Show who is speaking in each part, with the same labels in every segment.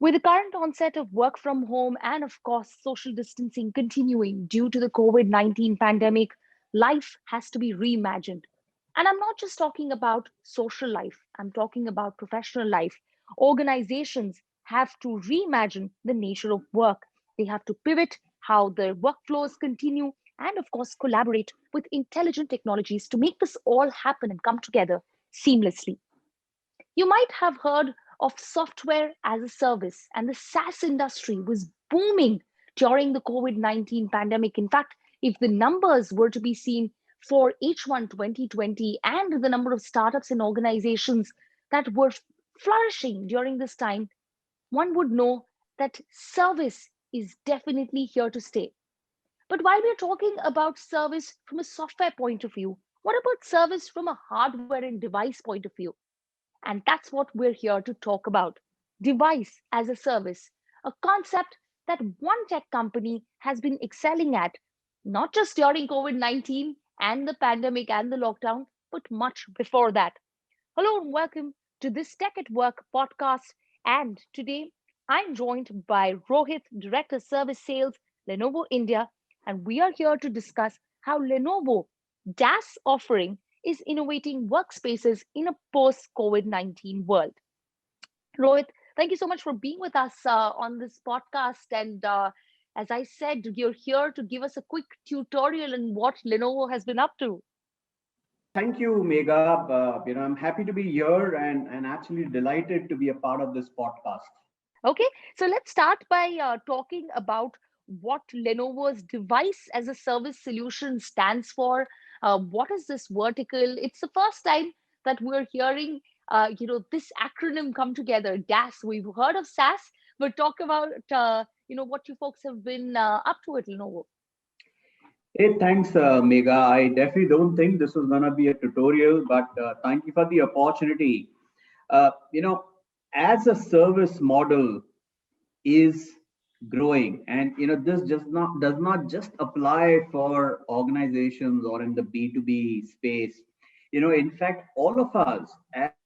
Speaker 1: With the current onset of work from home and, of course, social distancing continuing due to the COVID-19 pandemic, life has to be reimagined. And I'm not just talking about social life, I'm talking about professional life. Organizations have to reimagine the nature of work. They have to pivot how their workflows continue and, of course, collaborate with intelligent technologies to make this all happen and come together seamlessly. You might have heard of software as a service, and the SaaS industry was booming during the COVID 19 pandemic. In fact, if the numbers were to be seen for H1 2020 and the number of startups and organizations that were flourishing during this time, one would know that service is definitely here to stay. But while we're talking about service from a software point of view, what about service from a hardware and device point of view? And that's what we're here to talk about: device as a service, a concept that one tech company has been excelling at, not just during COVID 19 and the pandemic and the lockdown, but much before that. Hello and welcome to this Tech at Work podcast. And today I'm joined by Rohit, Director Service Sales, Lenovo India, and we are here to discuss how Lenovo DAS offering is innovating workspaces in a post COVID 19 world. Rohit, thank you so much for being with us on this podcast. And as I said, you're here to give us a quick tutorial on what Lenovo has been up to.
Speaker 2: Thank you, Mega. I'm happy to be here and actually delighted to be a part of this podcast.
Speaker 1: Okay, so let's start by talking about what Lenovo's device as a service solution stands for. What is this vertical? It's the first time that we're hearing, this acronym come together. DAS. We've heard of SaaS, but talk about, what you folks have been up to at Lenovo.
Speaker 2: Hey, thanks, Mega. I definitely don't think this was going to be a tutorial, but thank you for the opportunity. Uh, you know, as a service model is growing, and this just not does not just apply for organizations or in the B2B space. In fact, all of us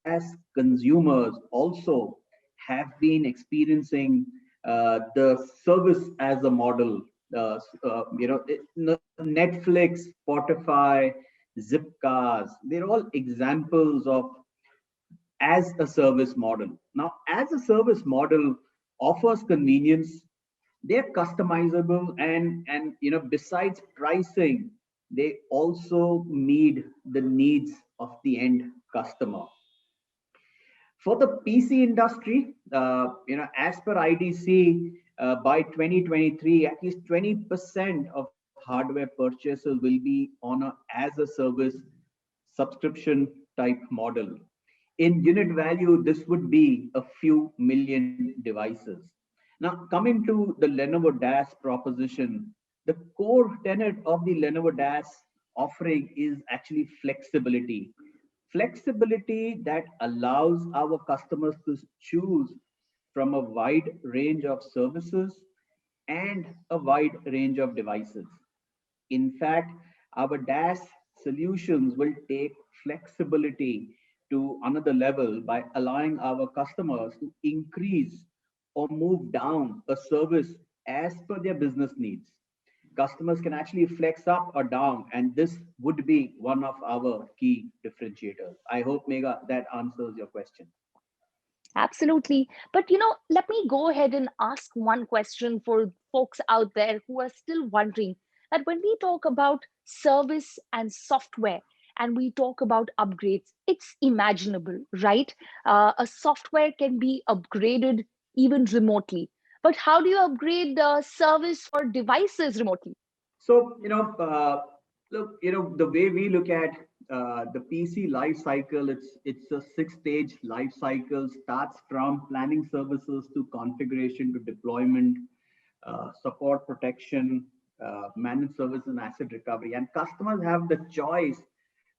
Speaker 2: as consumers also have been experiencing the service as a model. Netflix, Spotify, Zipcars, they're all examples of as a service model. Now, as a service model offers convenience, they're customizable, and besides pricing, they also meet the needs of the end customer. For the PC industry, as per IDC, by 2023, at least 20% of hardware purchases will be on a as a service subscription type model. In unit value, this would be a few million devices. Now, coming to the Lenovo DAS proposition, the core tenet of the Lenovo DAS offering is actually flexibility. Flexibility that allows our customers to choose from a wide range of services and a wide range of devices. In fact, our DAS solutions will take flexibility to another level by allowing our customers to increase or move down a service as per their business needs. Customers can actually flex up or down, and this would be one of our key differentiators. I hope, Mega, that answers your question.
Speaker 1: Absolutely. But let me go ahead and ask one question for folks out there who are still wondering that when we talk about service and software and we talk about upgrades, it's imaginable, right? A software can be upgraded even remotely. But how do you upgrade service for devices remotely?
Speaker 2: So, look, the way we look at the PC life cycle, it's a six-stage life cycle. Starts from planning services to configuration to deployment, support protection, managed service and asset recovery. And customers have the choice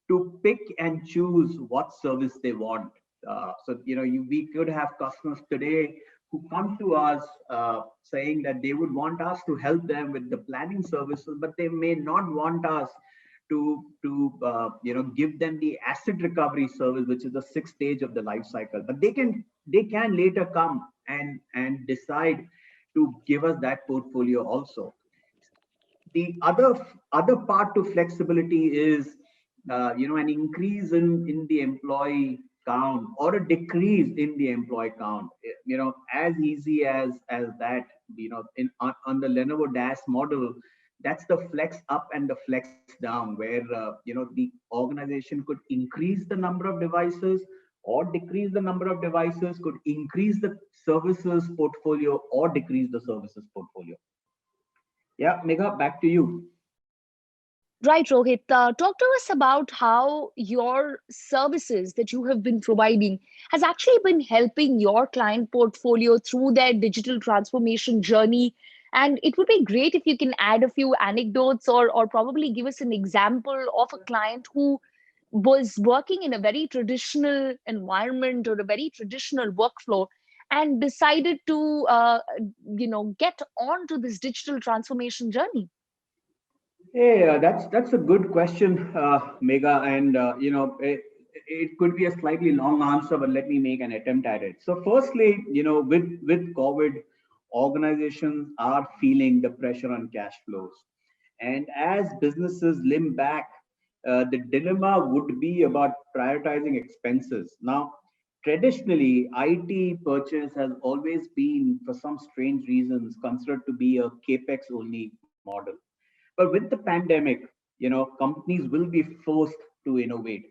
Speaker 2: to pick and choose what service they want. We could have customers today who come to us saying that they would want us to help them with the planning services, but they may not want us to give them the asset recovery service, which is the sixth stage of the life cycle. But they can they can later come and decide to give us that portfolio also. The other part to flexibility is an increase in the employee count or a decrease in the employee count, as easy as that. On the Lenovo dash model, that's the flex up and the flex down, where the organization could increase the number of devices or decrease the number of devices, could increase the services portfolio or decrease the services portfolio. Yeah, Megha, back to you.
Speaker 1: Right, Rohit. Talk to us about how your services that you have been providing has actually been helping your client portfolio through their digital transformation journey. And it would be great if you can add a few anecdotes or probably give us an example of a client who was working in a very traditional environment or a very traditional workflow and decided to get onto this digital transformation journey.
Speaker 2: Hey, that's a good question, Mega, and it could be a slightly long answer, but let me make an attempt at it. So, firstly, with COVID, organizations are feeling the pressure on cash flows, and as businesses limb back, the dilemma would be about prioritizing expenses. Now, traditionally, IT purchase has always been, for some strange reasons, considered to be a capex only model. But with the pandemic, companies will be forced to innovate.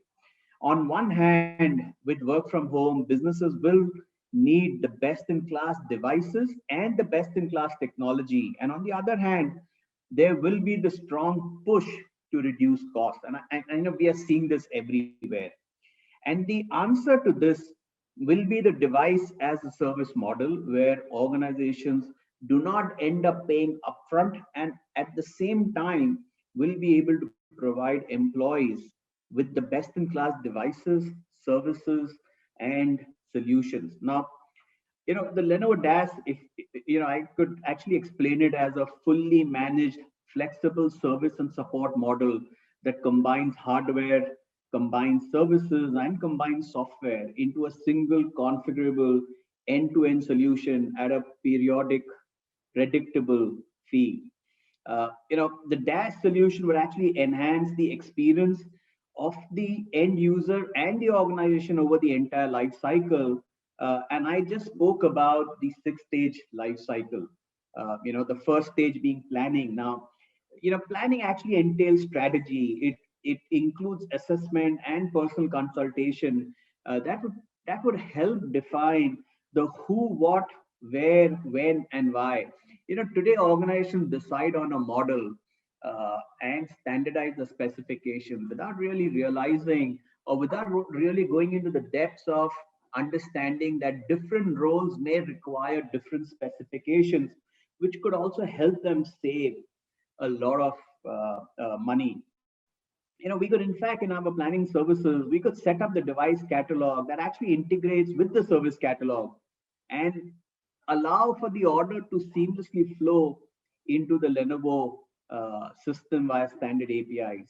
Speaker 2: On one hand, with work from home, businesses will need the best in class devices and the best in class technology. And on the other hand, there will be the strong push to reduce costs. And I know we are seeing this everywhere. And the answer to this will be the device as a service model, where organizations do not end up paying upfront and at the same time will be able to provide employees with the best in class devices, services, and solutions. Now, the Lenovo DAS, if I could actually explain it as a fully managed, flexible service and support model that combines hardware, combines services, and combines software into a single configurable end-to-end solution at a periodic, predictable fee. The dash solution would actually enhance the experience of the end user and the organization over the entire life cycle. And I just spoke about the six-stage life cycle. The first stage being planning. Now, planning actually entails strategy. It includes assessment and personal consultation. That would help define the who, what, where, when, and why. Today organizations decide on a model and standardize the specifications without really realizing or without really going into the depths of understanding that different roles may require different specifications, which could also help them save a lot of money. We could, in fact, in our planning services, we could set up the device catalog that actually integrates with the service catalog and allow for the order to seamlessly flow into the Lenovo system via standard APIs.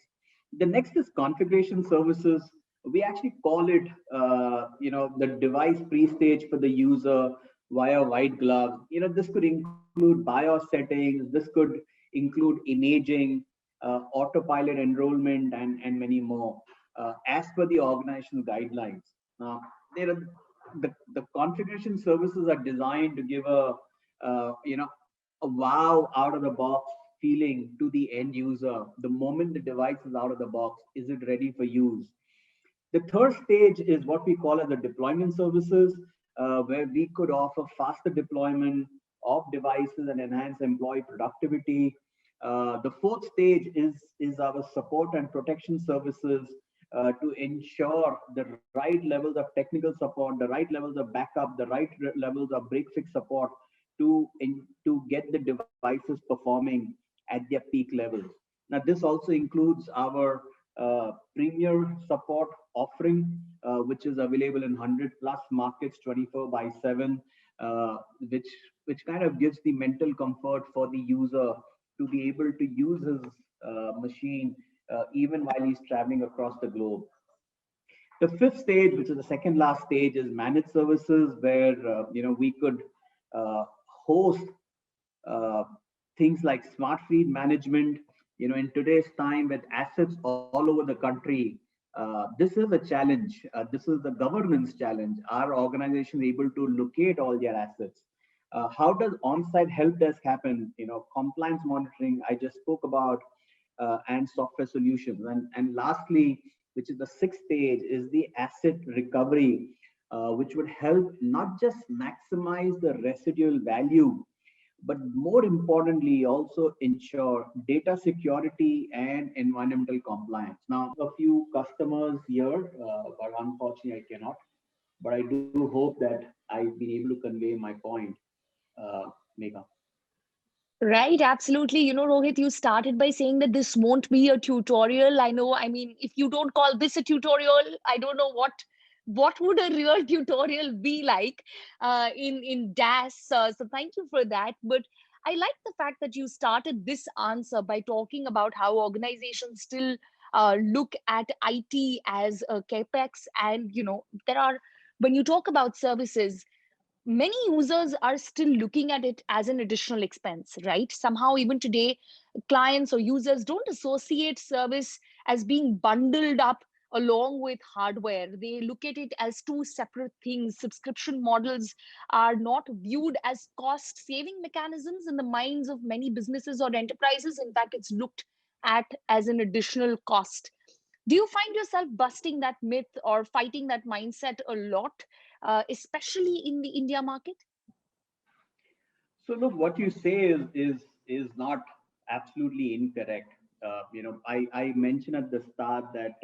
Speaker 2: The next is configuration services. We actually call it, the device pre-stage for the user via white glove. This could include BIOS settings. This could include imaging, autopilot enrollment, and many more, as per the organizational guidelines. Now, there are the configuration services are designed to give a wow out of the box feeling to the end user. The moment the device is out of the box, is it ready for use? The third stage is what we call as the deployment services, where we could offer faster deployment of devices and enhance employee productivity. The fourth stage is our support and protection services, to ensure the right levels of technical support, the right levels of backup, the right levels of break fix support to get the devices performing at their peak levels. Now, this also includes our premier support offering, which is available in 100 plus markets 24 by 7, which kind of gives the mental comfort for the user to be able to use his machine even while he's traveling across the globe. The fifth stage, which is the second last stage, is managed services, where we could uh, host uh, things like smart fleet management. In today's time with assets all over the country, this is a challenge. This is the governance challenge. Are organizations able to locate all their assets? How does on-site help desk happen? Compliance monitoring I just spoke about, and software solutions. And lastly, which is the sixth stage, is the asset recovery, which would help not just maximize the residual value, but more importantly, also ensure data security and environmental compliance. Now, a few customers here, but unfortunately, I cannot. But I do hope that I've been able to convey my point, Megha.
Speaker 1: Right, absolutely. Rohit, you started by saying that this won't be a tutorial. I know, I mean, if you don't call this a tutorial, I don't know what would a real tutorial be like in DAS. So thank you for that. But I like the fact that you started this answer by talking about how organizations still look at IT as a capex, and there are, when you talk about services, many users are still looking at it as an additional expense, right? Somehow, even today, clients or users don't associate service as being bundled up along with hardware. They look at it as two separate things. Subscription models are not viewed as cost saving mechanisms in the minds of many businesses or enterprises. In fact, it's looked at as an additional cost. Do you find yourself busting that myth or fighting that mindset a lot, especially in the India market?
Speaker 2: So look, what you say is not absolutely incorrect. I mentioned at the start that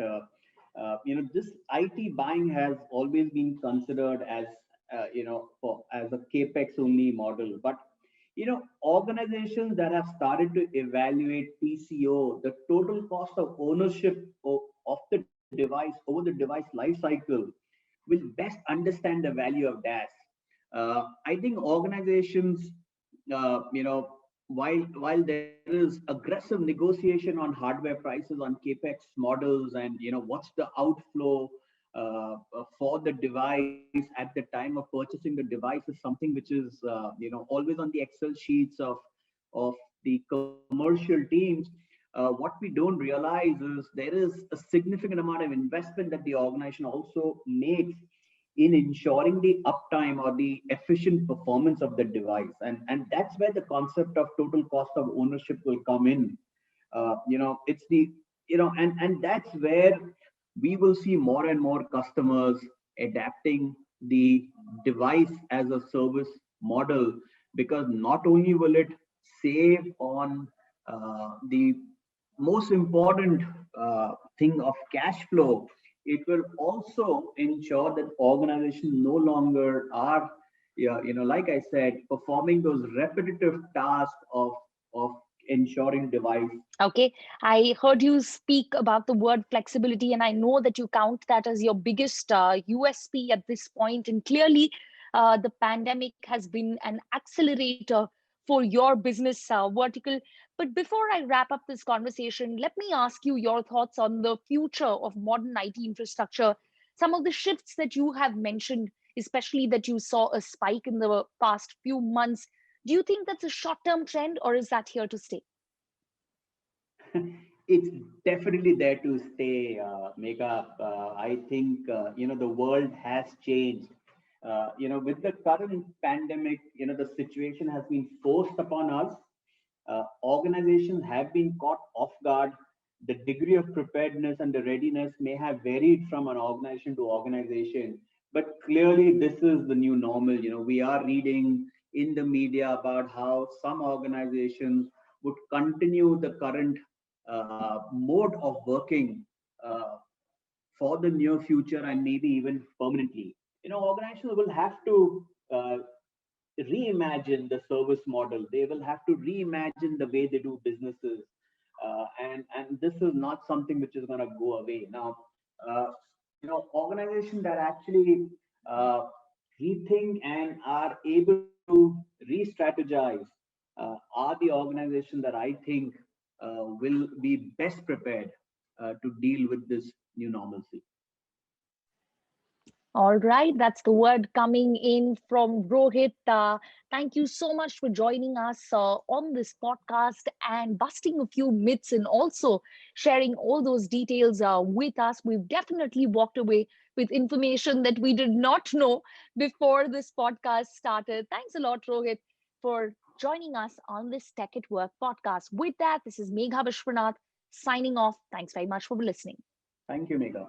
Speaker 2: this IT buying has always been considered as as a capex only model. But organizations that have started to evaluate TCO, the total cost of ownership of the device over the device life cycle, will best understand the value of DAS. I think organizations, while there is aggressive negotiation on hardware prices on capex models, and what's the outflow for the device at the time of purchasing the device, is something which is always on the Excel sheets of the commercial teams. What we don't realize is there is a significant amount of investment that the organization also makes in ensuring the uptime or the efficient performance of the device. And that's where the concept of total cost of ownership will come in. It's the, and that's where we will see more and more customers adapting the device as a service model, because not only will it save on the most important thing of cash flow, it will also ensure that organizations no longer are, yeah, like I said, performing those repetitive tasks of ensuring device.
Speaker 1: Okay, I heard you speak about the word flexibility, and I know that you count that as your biggest USP at this point. And clearly, the pandemic has been an accelerator for your business vertical. But before I wrap up this conversation, let me ask you your thoughts on the future of modern IT infrastructure. Some of the shifts that you have mentioned, especially that you saw a spike in the past few months, do you think that's a short term trend, or is that here to stay?
Speaker 2: It's definitely there to stay, Megha. I think the world has changed. With the current pandemic, the situation has been forced upon us. Organizations have been caught off guard. The degree of preparedness and the readiness may have varied from an organization to organization, but clearly this is the new normal. We are reading in the media about how some organizations would continue the current mode of working uh, for the near future and maybe even permanently. Organizations will have to reimagine the service model. They will have to reimagine the way they do businesses, and this is not something which is going to go away. Now, uh, organizations that actually uh, rethink and are able to re-strategize are the organizations that I think will be best prepared to deal with this new normalcy.
Speaker 1: All right, that's the word coming in from Rohit. Thank you so much for joining us on this podcast and busting a few myths and also sharing all those details with us. We've definitely walked away with information that we did not know before this podcast started. Thanks a lot, Rohit, for joining us on this Tech at Work podcast. With that, this is Megha Vishwanath signing off. Thanks very much for listening.
Speaker 2: Thank you, Megha.